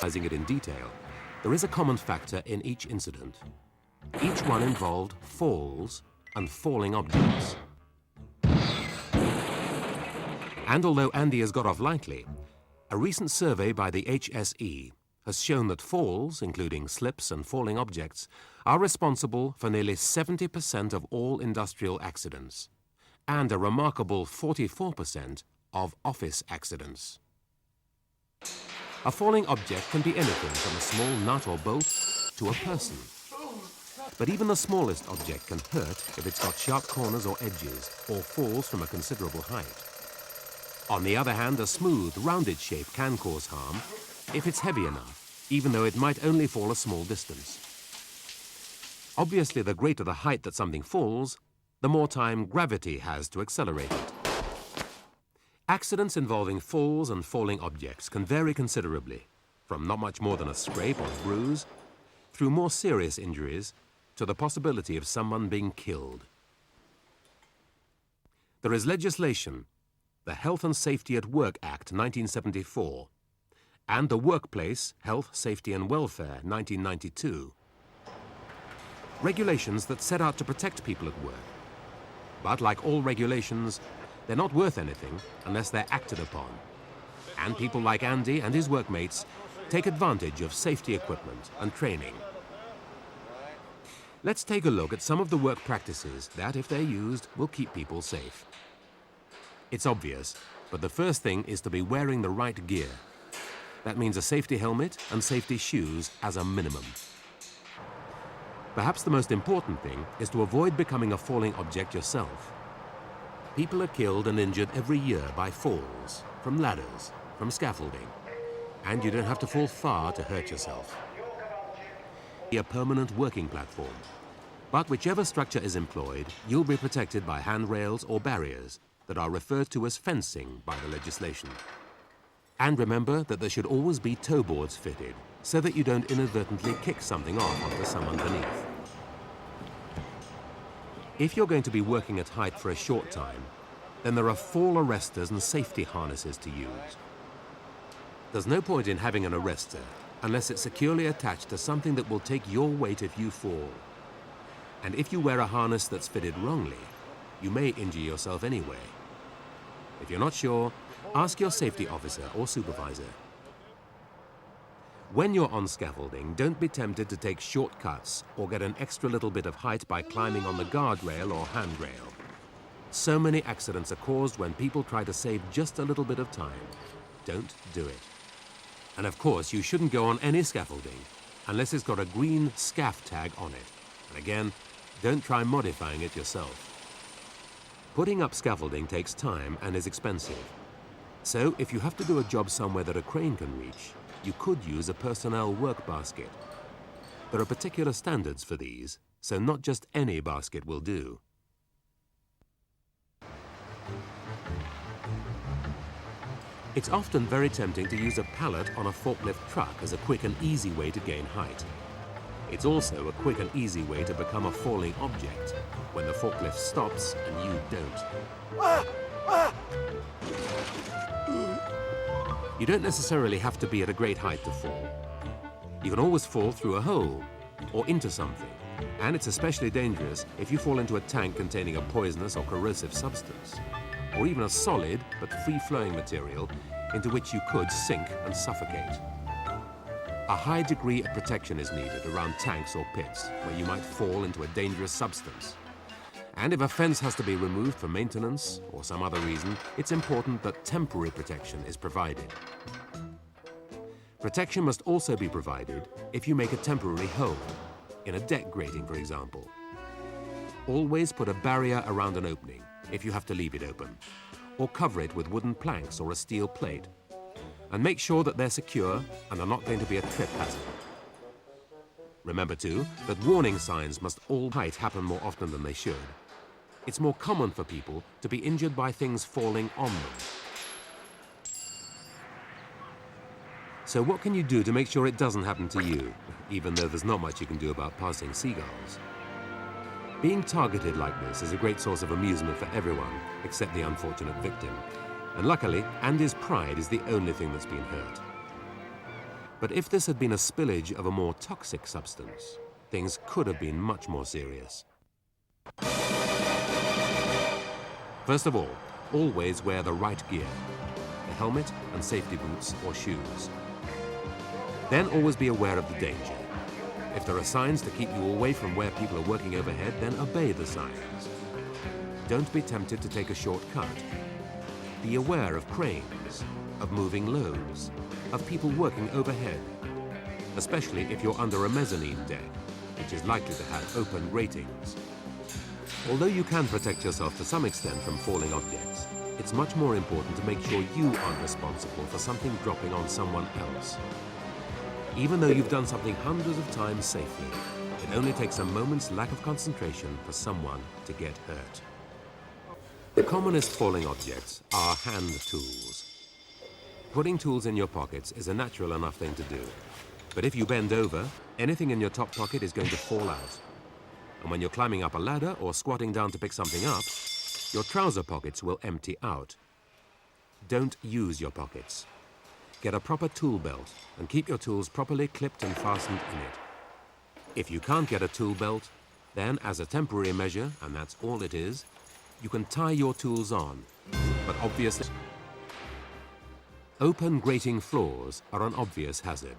Analyzing it in detail, there is a common factor in each incident. Each one involved falls and falling objects. And although Andy has got off lightly, a recent survey by the HSE has shown that falls, including slips and falling objects, are responsible for nearly 70% of all industrial accidents and a remarkable 44% of office accidents. A falling object can be anything from a small nut or bolt to a person. But even the smallest object can hurt if it's got sharp corners or edges or falls from a considerable height. On the other hand, a smooth, rounded shape can cause harm if it's heavy enough, even though it might only fall a small distance. Obviously, the greater the height that something falls, the more time gravity has to accelerate it. Accidents involving falls and falling objects can vary considerably, from not much more than a scrape or bruise, through more serious injuries, to the possibility of someone being killed. There is legislation, the Health and Safety at Work Act 1974, and the Workplace Health, Safety and Welfare 1992. Regulations that set out to protect people at work. But like all regulations, they're not worth anything unless they're acted upon. And people like Andy and his workmates take advantage of safety equipment and training. Let's take a look at some of the work practices that, if they're used, will keep people safe. It's obvious, but the first thing is to be wearing the right gear. That means a safety helmet and safety shoes as a minimum. Perhaps the most important thing is to avoid becoming a falling object yourself. People are killed and injured every year by falls, from ladders, from scaffolding, and you don't have to fall far to hurt yourself. A permanent working platform, but whichever structure is employed, you'll be protected by handrails or barriers that are referred to as fencing by the legislation. And remember that there should always be toe boards fitted so that you don't inadvertently kick something off onto someone beneath. If you're going to be working at height for a short time, then there are fall arresters and safety harnesses to use. There's no point in having an arrestor unless it's securely attached to something that will take your weight if you fall. And if you wear a harness that's fitted wrongly, you may injure yourself anyway. If you're not sure, ask your safety officer or supervisor. When you're on scaffolding, don't be tempted to take shortcuts or get an extra little bit of height by climbing on the guardrail or handrail. So many accidents are caused when people try to save just a little bit of time. Don't do it. And of course, you shouldn't go on any scaffolding unless it's got a green SCAF tag on it. And again, don't try modifying it yourself. Putting up scaffolding takes time and is expensive. So if you have to do a job somewhere that a crane can reach, you could use a personnel work basket. There are particular standards for these, so not just any basket will do. It's often very tempting to use a pallet on a forklift truck as a quick and easy way to gain height. It's also a quick and easy way to become a falling object when the forklift stops and you don't. You don't necessarily have to be at a great height to fall. You can always fall through a hole or into something, and it's especially dangerous if you fall into a tank containing a poisonous or corrosive substance, or even a solid but free-flowing material into which you could sink and suffocate. A high degree of protection is needed around tanks or pits where you might fall into a dangerous substance. And if a fence has to be removed for maintenance or some other reason, it's important that temporary protection is provided. Protection must also be provided if you make a temporary hole, in a deck grating, for example. Always put a barrier around an opening if you have to leave it open, or cover it with wooden planks or a steel plate. And make sure that they're secure and are not going to be a trip hazard. Remember too, that warning signs must all happen more often than they should. It's more common for people to be injured by things falling on them. So what can you do to make sure it doesn't happen to you, even though there's not much you can do about passing seagulls? Being targeted like this is a great source of amusement for everyone, except the unfortunate victim. And luckily, Andy's pride is the only thing that's been hurt. But if this had been a spillage of a more toxic substance, things could have been much more serious. First of all, always wear the right gear, a helmet and safety boots or shoes. Then always be aware of the danger. If there are signs to keep you away from where people are working overhead, then obey the signs. Don't be tempted to take a shortcut. Be aware of cranes, of moving loads, of people working overhead, especially if you're under a mezzanine deck, which is likely to have open gratings. Although you can protect yourself to some extent from falling objects, it's much more important to make sure you aren't responsible for something dropping on someone else. Even though you've done something hundreds of times safely, it only takes a moment's lack of concentration for someone to get hurt. The commonest falling objects are hand tools. Putting tools in your pockets is a natural enough thing to do. But if you bend over, anything in your top pocket is going to fall out. And when you're climbing up a ladder or squatting down to pick something up, your trouser pockets will empty out. Don't use your pockets. Get a proper tool belt and keep your tools properly clipped and fastened in it. If you can't get a tool belt, then as a temporary measure, and that's all it is, you can tie your tools on. But obviously, open grating floors are an obvious hazard.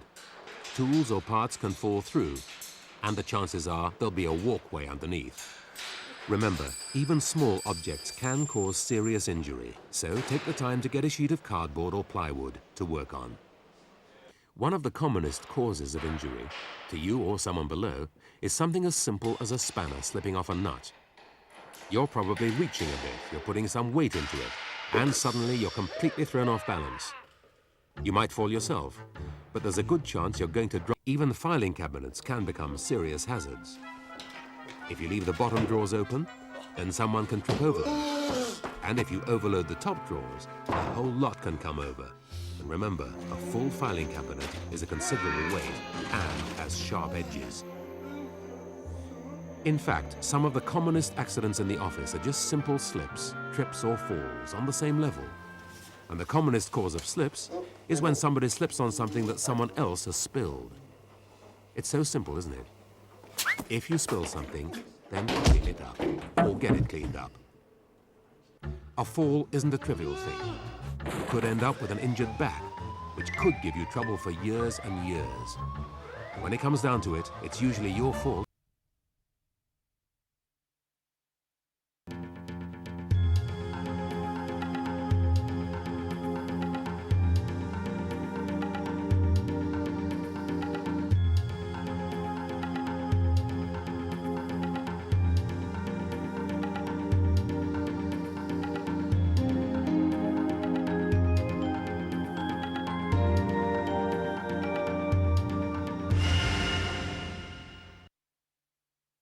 Tools or parts can fall through, and the chances are there'll be a walkway underneath. Remember, even small objects can cause serious injury, so take the time to get a sheet of cardboard or plywood to work on. One of the commonest causes of injury, to you or someone below, is something as simple as a spanner slipping off a nut. You're probably reaching a bit, you're putting some weight into it, and suddenly you're completely thrown off balance. You might fall yourself, but there's a good chance you're going to drop. Even filing cabinets can become serious hazards. If you leave the bottom drawers open, then someone can trip over them. And if you overload the top drawers, a whole lot can come over. And remember, a full filing cabinet is a considerable weight and has sharp edges. In fact, some of the commonest accidents in the office are just simple slips, trips or falls on the same level. And the commonest cause of slips is when somebody slips on something that someone else has spilled. It's so simple, isn't it? If you spill something, then clean it up, or get it cleaned up. A fall isn't a trivial thing. You could end up with an injured back, which could give you trouble for years and years. When it comes down to it, it's usually your fault